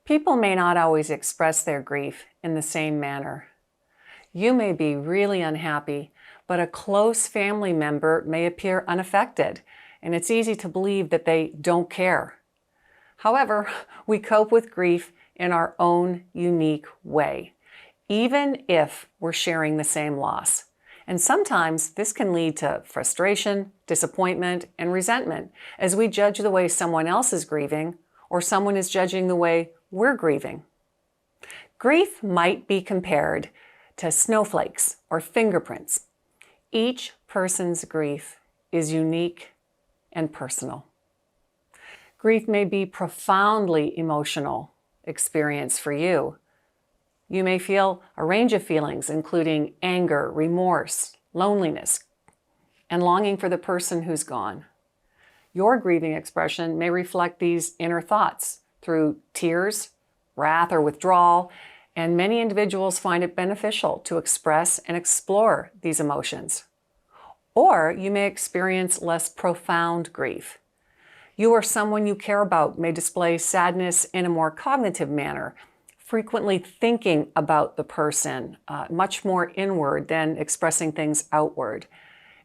People may not always express their grief in the same manner. You may be really unhappy, but a close family member may appear unaffected, and it's easy to believe that they don't care. However, we cope with grief in our own unique way, even if we're sharing the same loss. And sometimes this can lead to frustration, disappointment, and resentment as we judge the way someone else is grieving or someone is judging the way we're grieving. Grief might be compared to snowflakes or fingerprints. Each person's grief is unique and personal. Grief may be profoundly emotional experience for you. You may feel a range of feelings, including anger, remorse, loneliness, and longing for the person who's gone. Your grieving expression may reflect these inner thoughts through tears, wrath, or withdrawal, and many individuals find it beneficial to express and explore these emotions. Or you may experience less profound grief. You or someone you care about may display sadness in a more cognitive manner, frequently thinking about the person, much more inward than expressing things outward.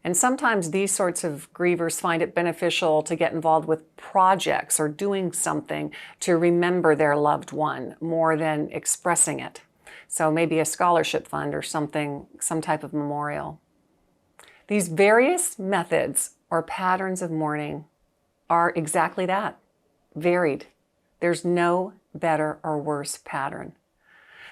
And sometimes these sorts of grievers find it beneficial to get involved with projects or doing something to remember their loved one more than expressing it. So maybe a scholarship fund or something, some type of memorial. These various methods or patterns of mourning are exactly that, varied. There's no better or worse pattern.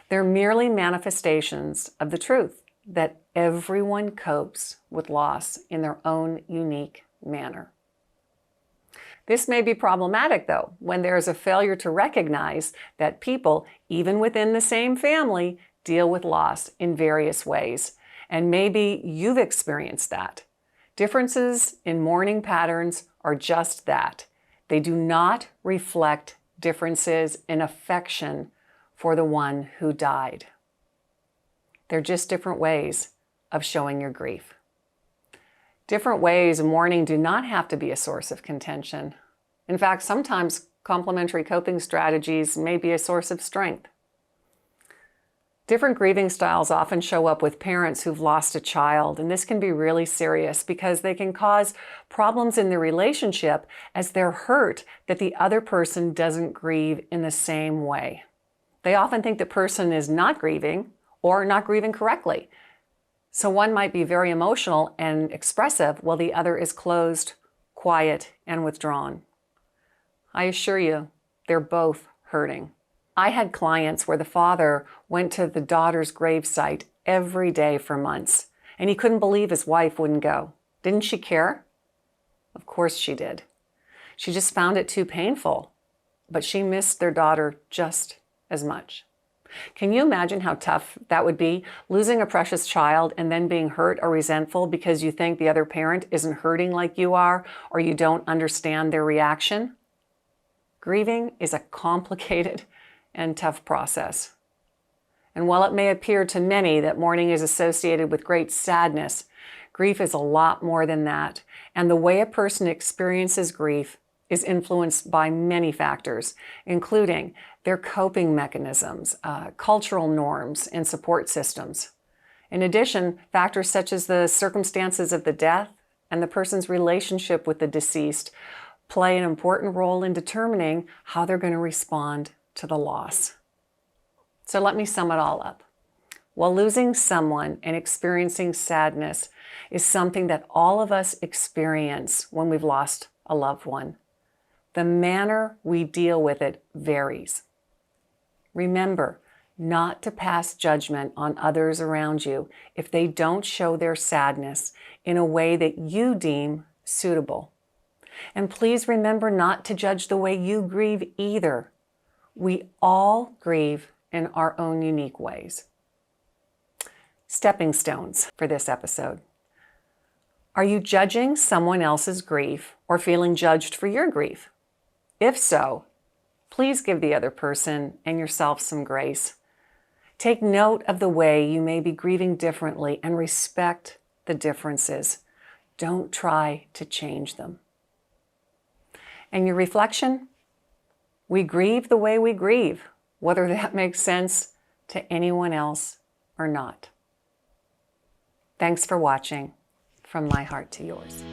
They're merely manifestations of the truth that everyone copes with loss in their own unique manner. This may be problematic, though, when there is a failure to recognize that people, even within the same family, deal with loss in various ways. And maybe you've experienced that. Differences in mourning patterns are just that. They do not reflect differences in affection for the one who died. They're just different ways of showing your grief. Different ways of mourning do not have to be a source of contention. In fact, sometimes complementary coping strategies may be a source of strength. Different grieving styles often show up with parents who've lost a child, and this can be really serious because they can cause problems in the relationship as they're hurt that the other person doesn't grieve in the same way. They often think the person is not grieving or not grieving correctly. So one might be very emotional and expressive while the other is closed, quiet, and withdrawn. I assure you, they're both hurting. I had clients where the father went to the daughter's gravesite every day for months, and he couldn't believe his wife wouldn't go. Didn't she care? Of course she did. She just found it too painful, but she missed their daughter just as much. Can you imagine how tough that would be, losing a precious child and then being hurt or resentful because you think the other parent isn't hurting like you are, or you don't understand their reaction? Grieving is a complicated and tough process. And while it may appear to many that mourning is associated with great sadness, grief is a lot more than that. And the way a person experiences grief is influenced by many factors, including their coping mechanisms, cultural norms, and support systems. In addition, factors such as the circumstances of the death and the person's relationship with the deceased play an important role in determining how they're going to respond to the loss. So let me sum it all up. While losing someone and experiencing sadness is something that all of us experience when we've lost a loved one, the manner we deal with it varies. Remember not to pass judgment on others around you if they don't show their sadness in a way that you deem suitable. And please remember not to judge the way you grieve either. We all grieve in our own unique ways. Stepping stones for this episode. Are you judging someone else's grief or feeling judged for your grief? If so, please give the other person and yourself some grace. Take note of the way you may be grieving differently and respect the differences. Don't try to change them. And your reflection? We grieve the way we grieve. whether that makes sense to anyone else or not. Thanks for watching. From my heart to yours.